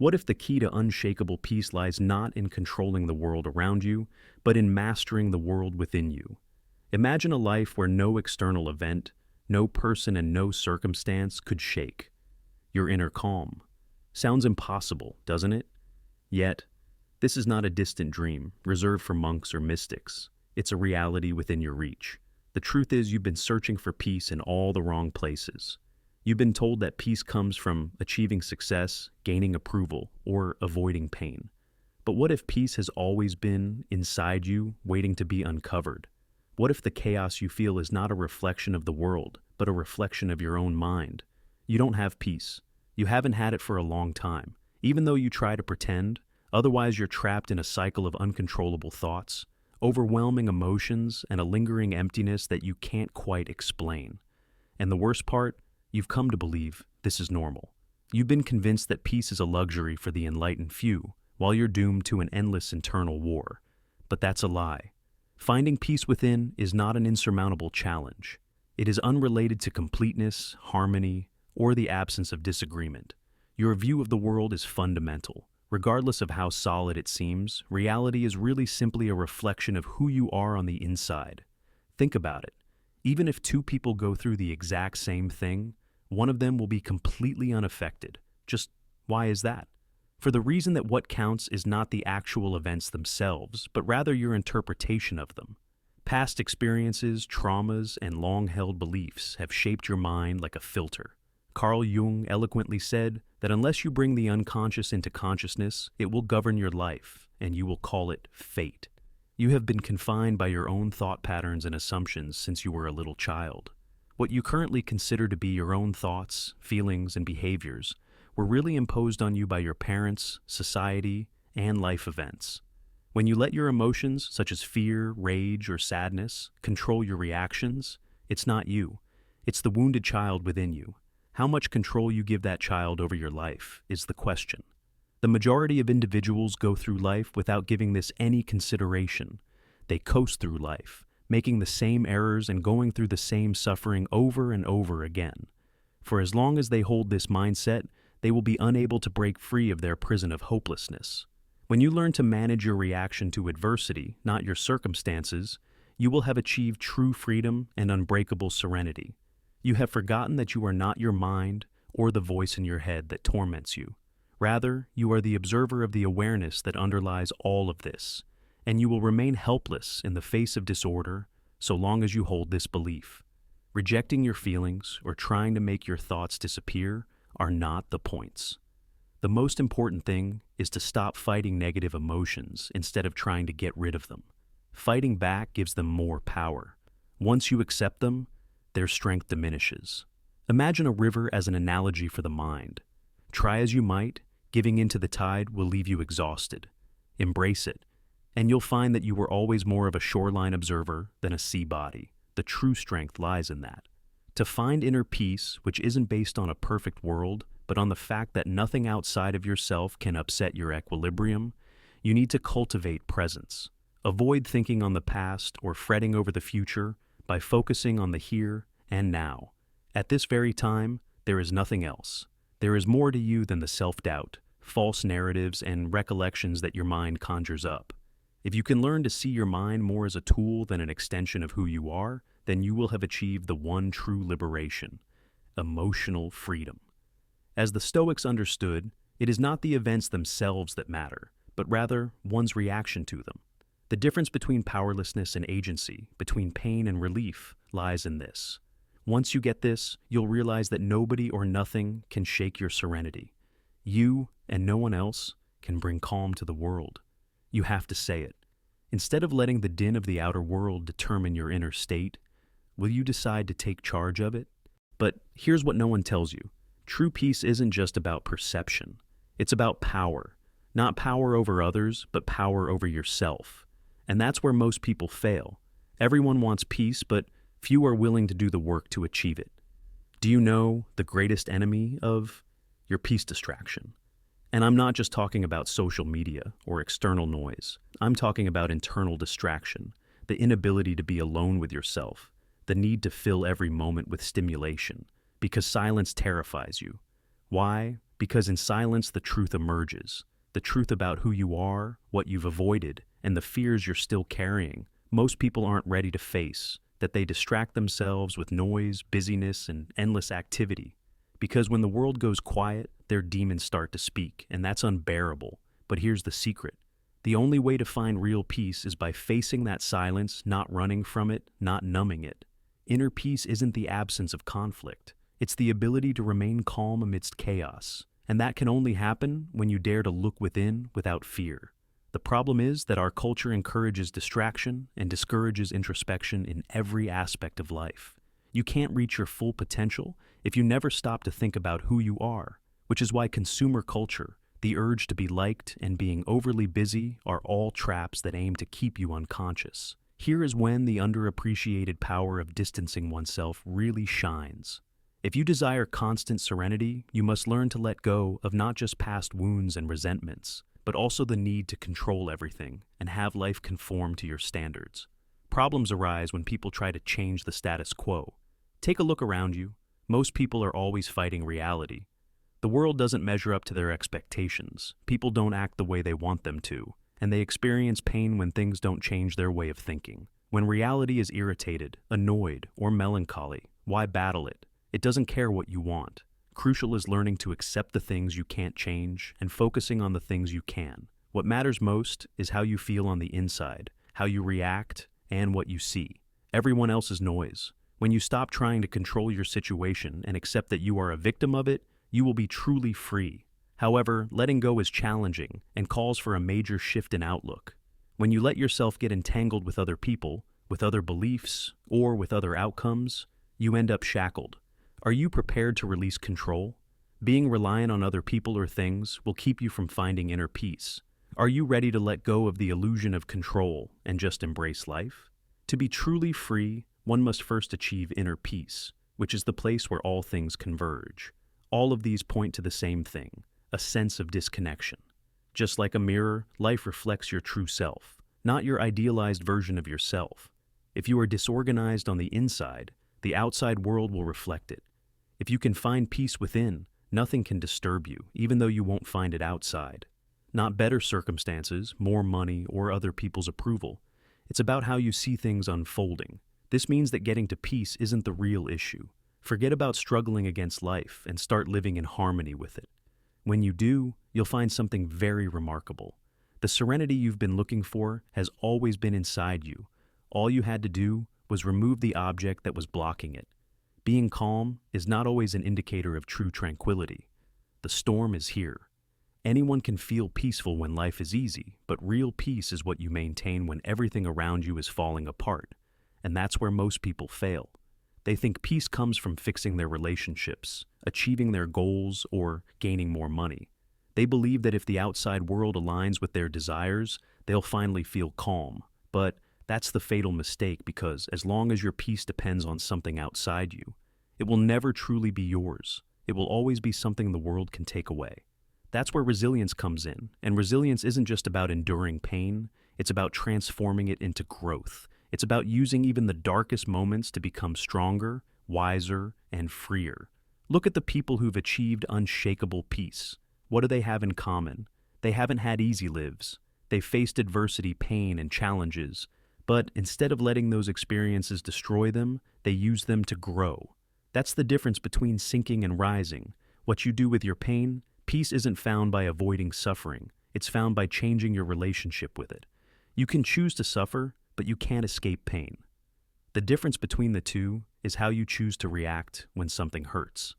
What if the key to unshakable peace lies not in controlling the world around you, but in mastering the world within you? Imagine a life where no external event, no person, and no circumstance could shake your inner calm. Sounds impossible, doesn't it? Yet, this is not a distant dream, reserved for monks or mystics. It's a reality within your reach. The truth is, you've been searching for peace in all the wrong places. You've been told that peace comes from achieving success, gaining approval, or avoiding pain. But what if peace has always been inside you, waiting to be uncovered? What if the chaos you feel is not a reflection of the world, but a reflection of your own mind? You don't have peace. You haven't had it for a long time. Even though you try to pretend, otherwise you're trapped in a cycle of uncontrollable thoughts, overwhelming emotions, and a lingering emptiness that you can't quite explain. And the worst part, you've come to believe this is normal. You've been convinced that peace is a luxury for the enlightened few, while you're doomed to an endless internal war. But that's a lie. Finding peace within is not an insurmountable challenge. It is unrelated to completeness, harmony, or the absence of disagreement. Your view of the world is fundamental. Regardless of how solid it seems, reality is really simply a reflection of who you are on the inside. Think about it. Even if two people go through the exact same thing, one of them will be completely unaffected. Just why is that? For the reason that what counts is not the actual events themselves, but rather your interpretation of them. Past experiences, traumas, and long-held beliefs have shaped your mind like a filter. Carl Jung eloquently said that unless you bring the unconscious into consciousness, it will govern your life, and you will call it fate. You have been confined by your own thought patterns and assumptions since you were a little child. What you currently consider to be your own thoughts, feelings, and behaviors were really imposed on you by your parents, society, and life events. When you let your emotions, such as fear, rage, or sadness, control your reactions, it's not you. It's the wounded child within you. How much control you give that child over your life is the question. The majority of individuals go through life without giving this any consideration. They coast through life, making the same errors and going through the same suffering over and over again. For as long as they hold this mindset, they will be unable to break free of their prison of hopelessness. When you learn to manage your reaction to adversity, not your circumstances, you will have achieved true freedom and unbreakable serenity. You have forgotten that you are not your mind or the voice in your head that torments you. Rather, you are the observer of the awareness that underlies all of this, and you will remain helpless in the face of disorder so long as you hold this belief. Rejecting your feelings or trying to make your thoughts disappear are not the points. The most important thing is to stop fighting negative emotions instead of trying to get rid of them. Fighting back gives them more power. Once you accept them, their strength diminishes. Imagine a river as an analogy for the mind. Try as you might, giving in to the tide will leave you exhausted. Embrace it, and you'll find that you were always more of a shoreline observer than a sea body. The true strength lies in that. To find inner peace, which isn't based on a perfect world, but on the fact that nothing outside of yourself can upset your equilibrium, you need to cultivate presence. Avoid thinking on the past or fretting over the future by focusing on the here and now. At this very time, there is nothing else. There is more to you than the self-doubt, false narratives, and recollections that your mind conjures up. If you can learn to see your mind more as a tool than an extension of who you are, then you will have achieved the one true liberation, emotional freedom. As the Stoics understood, it is not the events themselves that matter, but rather one's reaction to them. The difference between powerlessness and agency, between pain and relief, lies in this. Once you get this, you'll realize that nobody or nothing can shake your serenity. You and no one else can bring calm to the world. You have to say it. Instead of letting the din of the outer world determine your inner state, will you decide to take charge of it? But here's what no one tells you. True peace isn't just about perception. It's about power. Not power over others, but power over yourself. And that's where most people fail. Everyone wants peace, but few are willing to do the work to achieve it. Do you know the greatest enemy of your peace? Distraction. And I'm not just talking about social media or external noise. I'm talking about internal distraction, the inability to be alone with yourself, the need to fill every moment with stimulation, because silence terrifies you. Why? Because in silence, the truth emerges. The truth about who you are, what you've avoided, and the fears you're still carrying. Most people aren't ready to face, that they distract themselves with noise, busyness, and endless activity. Because when the world goes quiet, their demons start to speak, and that's unbearable. But here's the secret. The only way to find real peace is by facing that silence, not running from it, not numbing it. Inner peace isn't the absence of conflict. It's the ability to remain calm amidst chaos. And that can only happen when you dare to look within without fear. The problem is that our culture encourages distraction and discourages introspection in every aspect of life. You can't reach your full potential if you never stop to think about who you are, which is why consumer culture, the urge to be liked, and being overly busy are all traps that aim to keep you unconscious. Here is when the underappreciated power of distancing oneself really shines. If you desire constant serenity, you must learn to let go of not just past wounds and resentments, but also the need to control everything and have life conform to your standards. Problems arise when people try to change the status quo. Take a look around you. Most people are always fighting reality. The world doesn't measure up to their expectations. People don't act the way they want them to, and they experience pain when things don't change their way of thinking. When reality is irritated, annoyed, or melancholy, why battle it? It doesn't care what you want. Crucial is learning to accept the things you can't change and focusing on the things you can. What matters most is how you feel on the inside, how you react, and what you see. Everyone else is noise. When you stop trying to control your situation and accept that you are a victim of it, you will be truly free. However, letting go is challenging and calls for a major shift in outlook. When you let yourself get entangled with other people, with other beliefs, or with other outcomes, you end up shackled. Are you prepared to release control? Being reliant on other people or things will keep you from finding inner peace. Are you ready to let go of the illusion of control and just embrace life? To be truly free, one must first achieve inner peace, which is the place where all things converge. All of these point to the same thing, a sense of disconnection. Just like a mirror, life reflects your true self, not your idealized version of yourself. If you are disorganized on the inside, the outside world will reflect it. If you can find peace within, nothing can disturb you, even though you won't find it outside. Not better circumstances, more money, or other people's approval. It's about how you see things unfolding. This means that getting to peace isn't the real issue. Forget about struggling against life and start living in harmony with it. When you do, you'll find something very remarkable. The serenity you've been looking for has always been inside you. All you had to do was remove the object that was blocking it. Being calm is not always an indicator of true tranquility. The storm is here. Anyone can feel peaceful when life is easy, but real peace is what you maintain when everything around you is falling apart. And that's where most people fail. They think peace comes from fixing their relationships, achieving their goals, or gaining more money. They believe that if the outside world aligns with their desires, they'll finally feel calm. But that's the fatal mistake, because as long as your peace depends on something outside you, it will never truly be yours. It will always be something the world can take away. That's where resilience comes in, and resilience isn't just about enduring pain, it's about transforming it into growth. It's about using even the darkest moments to become stronger, wiser, and freer. Look at the people who've achieved unshakable peace. What do they have in common? They haven't had easy lives. They've faced adversity, pain, and challenges. But instead of letting those experiences destroy them, they use them to grow. That's the difference between sinking and rising. What you do with your pain, peace isn't found by avoiding suffering. It's found by changing your relationship with it. You can choose to suffer, but you can't escape pain. The difference between the two is how you choose to react when something hurts.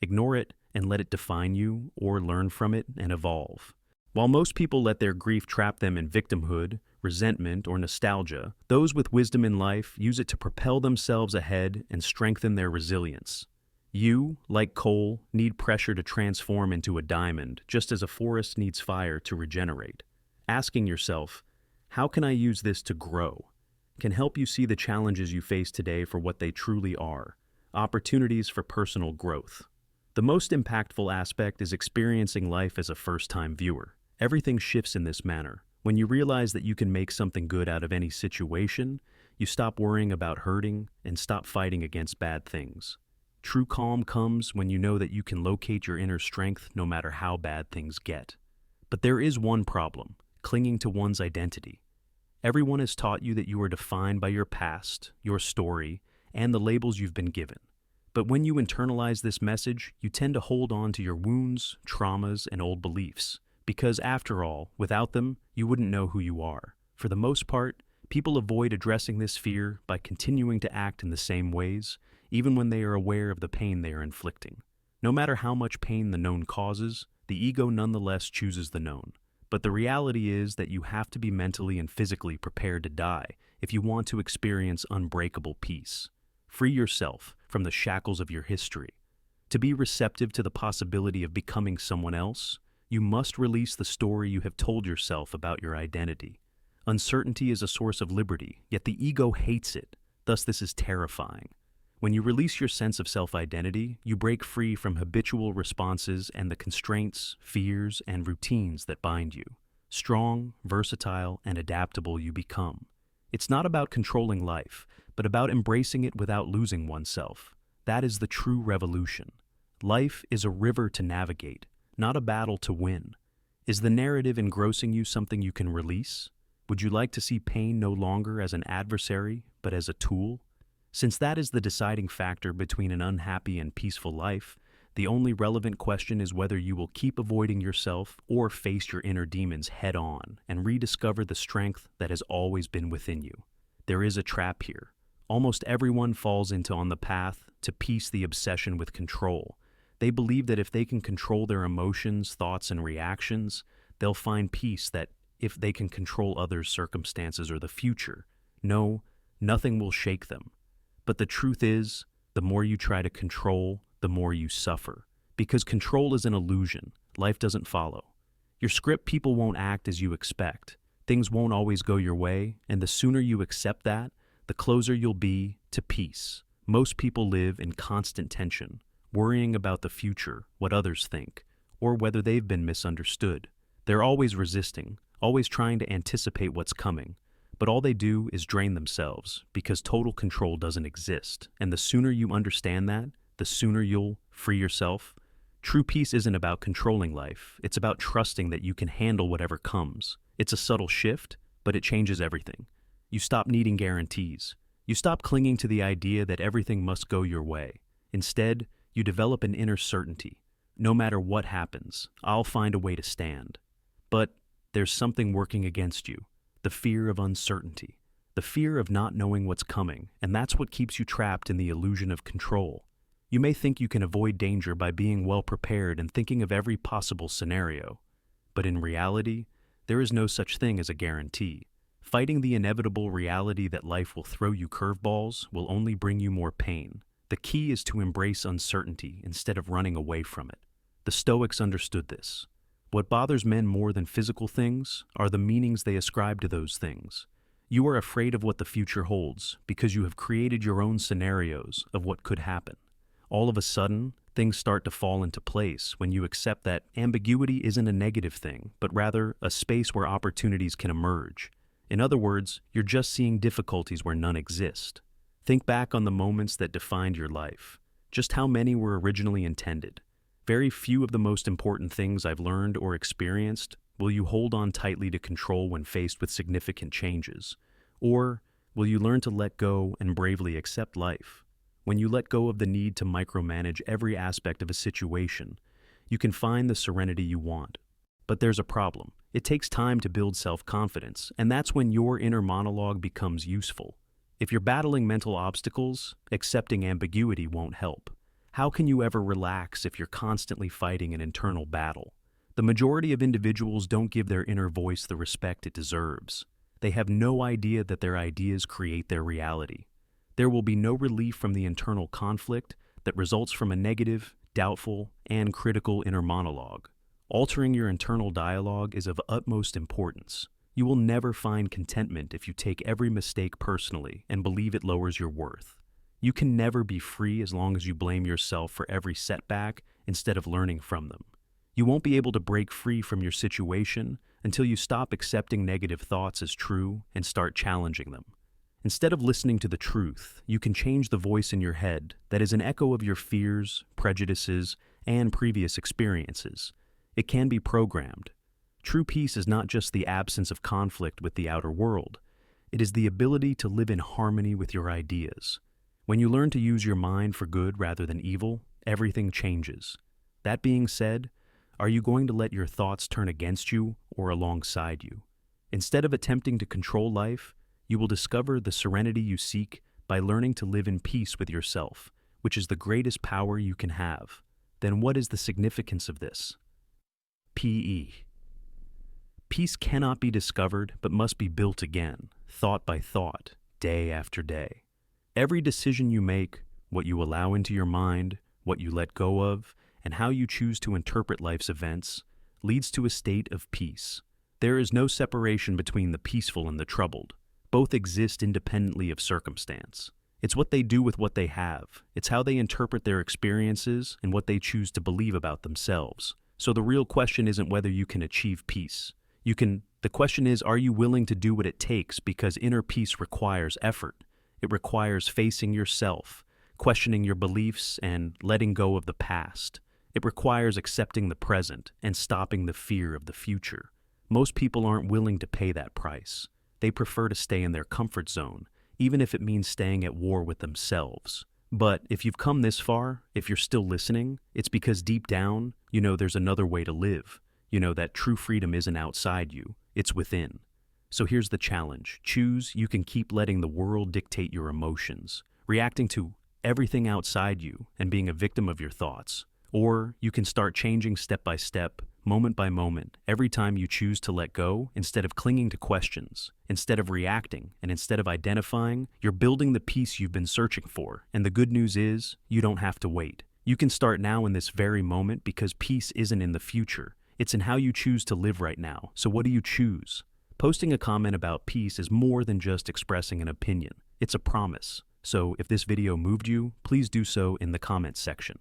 Ignore it and let it define you, or learn from it and evolve. While most people let their grief trap them in victimhood, resentment, or nostalgia, those with wisdom in life use it to propel themselves ahead and strengthen their resilience. You, like coal, need pressure to transform into a diamond, just as a forest needs fire to regenerate. Asking yourself, how can I use this to grow, can help you see the challenges you face today for what they truly are, opportunities for personal growth. The most impactful aspect is experiencing life as a first-time viewer. Everything shifts in this manner. When you realize that you can make something good out of any situation, you stop worrying about hurting and stop fighting against bad things. True calm comes when you know that you can locate your inner strength no matter how bad things get. But there is one problem: clinging to one's identity. Everyone has taught you that you are defined by your past, your story, and the labels you've been given. But when you internalize this message, you tend to hold on to your wounds, traumas, and old beliefs. Because after all, without them, you wouldn't know who you are. For the most part, people avoid addressing this fear by continuing to act in the same ways, even when they are aware of the pain they are inflicting. No matter how much pain the known causes, the ego nonetheless chooses the known. But the reality is that you have to be mentally and physically prepared to die if you want to experience unbreakable peace. Free yourself from the shackles of your history. To be receptive to the possibility of becoming someone else, you must release the story you have told yourself about your identity. Uncertainty is a source of liberty, yet the ego hates it. Thus, this is terrifying. When you release your sense of self-identity, you break free from habitual responses and the constraints, fears, and routines that bind you. Strong, versatile, and adaptable you become. It's not about controlling life, but about embracing it without losing oneself. That is the true revolution. Life is a river to navigate, not a battle to win. Is the narrative engrossing you something you can release? Would you like to see pain no longer as an adversary, but as a tool? Since that is the deciding factor between an unhappy and peaceful life, the only relevant question is whether you will keep avoiding yourself or face your inner demons head on and rediscover the strength that has always been within you. There is a trap here. Almost everyone falls into on the path to peace the obsession with control. They believe that if they can control their emotions, thoughts, and reactions, they'll find peace, that if they can control others' circumstances or the future, no, nothing will shake them. But the truth is, the more you try to control, the more you suffer. Because control is an illusion. Life doesn't follow. Your script, people won't act as you expect. Things won't always go your way, and the sooner you accept that, the closer you'll be to peace. Most people live in constant tension, worrying about the future, what others think, or whether they've been misunderstood. They're always resisting, always trying to anticipate what's coming. But all they do is drain themselves, because total control doesn't exist. And the sooner you understand that, the sooner you'll free yourself. True peace isn't about controlling life. It's about trusting that you can handle whatever comes. It's a subtle shift, but it changes everything. You stop needing guarantees. You stop clinging to the idea that everything must go your way. Instead, you develop an inner certainty. No matter what happens, I'll find a way to stand. But there's something working against you. The fear of uncertainty, the fear of not knowing what's coming, and that's what keeps you trapped in the illusion of control. You may think you can avoid danger by being well prepared and thinking of every possible scenario, but in reality, there is no such thing as a guarantee. Fighting the inevitable reality that life will throw you curveballs will only bring you more pain. The key is to embrace uncertainty instead of running away from it. The Stoics understood this. What bothers men more than physical things are the meanings they ascribe to those things. You are afraid of what the future holds because you have created your own scenarios of what could happen. All of a sudden, things start to fall into place when you accept that ambiguity isn't a negative thing, but rather a space where opportunities can emerge. In other words, you're just seeing difficulties where none exist. Think back on the moments that defined your life. Just how many were originally intended? Very few of the most important things I've learned or experienced will you hold on tightly to control when faced with significant changes. Or will you learn to let go and bravely accept life? When you let go of the need to micromanage every aspect of a situation, you can find the serenity you want. But there's a problem. It takes time to build self-confidence, and that's when your inner monologue becomes useful. If you're battling mental obstacles, accepting ambiguity won't help. How can you ever relax if you're constantly fighting an internal battle? The majority of individuals don't give their inner voice the respect it deserves. They have no idea that their ideas create their reality. There will be no relief from the internal conflict that results from a negative, doubtful, and critical inner monologue. Altering your internal dialogue is of utmost importance. You will never find contentment if you take every mistake personally and believe it lowers your worth. You can never be free as long as you blame yourself for every setback instead of learning from them. You won't be able to break free from your situation until you stop accepting negative thoughts as true and start challenging them. Instead of listening to the truth, you can change the voice in your head that is an echo of your fears, prejudices, and previous experiences. It can be programmed. True peace is not just the absence of conflict with the outer world. It is the ability to live in harmony with your ideas. When you learn to use your mind for good rather than evil, everything changes. That being said, are you going to let your thoughts turn against you or alongside you? Instead of attempting to control life, you will discover the serenity you seek by learning to live in peace with yourself, which is the greatest power you can have. Then what is the significance of this? PE. Peace cannot be discovered but must be built again, thought by thought, day after day. Every decision you make, what you allow into your mind, what you let go of, and how you choose to interpret life's events, leads to a state of peace. There is no separation between the peaceful and the troubled. Both exist independently of circumstance. It's what they do with what they have. It's how they interpret their experiences and what they choose to believe about themselves. So the real question isn't whether you can achieve peace. The question is, are you willing to do what it takes, because inner peace requires effort. It requires facing yourself, questioning your beliefs, and letting go of the past. It requires accepting the present and stopping the fear of the future. Most people aren't willing to pay that price. They prefer to stay in their comfort zone, even if it means staying at war with themselves. But if you've come this far, if you're still listening, it's because deep down, you know there's another way to live. You know that true freedom isn't outside you, it's within. So here's the challenge. Choose. You can keep letting the world dictate your emotions, reacting to everything outside you and being a victim of your thoughts. Or you can start changing step by step, moment by moment, every time you choose to let go. Instead of clinging to questions, instead of reacting, and instead of identifying, you're building the peace you've been searching for. And the good news is, you don't have to wait. You can start now in this very moment, because peace isn't in the future. It's in how you choose to live right now. So what do you choose? Posting a comment about peace is more than just expressing an opinion. It's a promise. So if this video moved you, please do so in the comments section.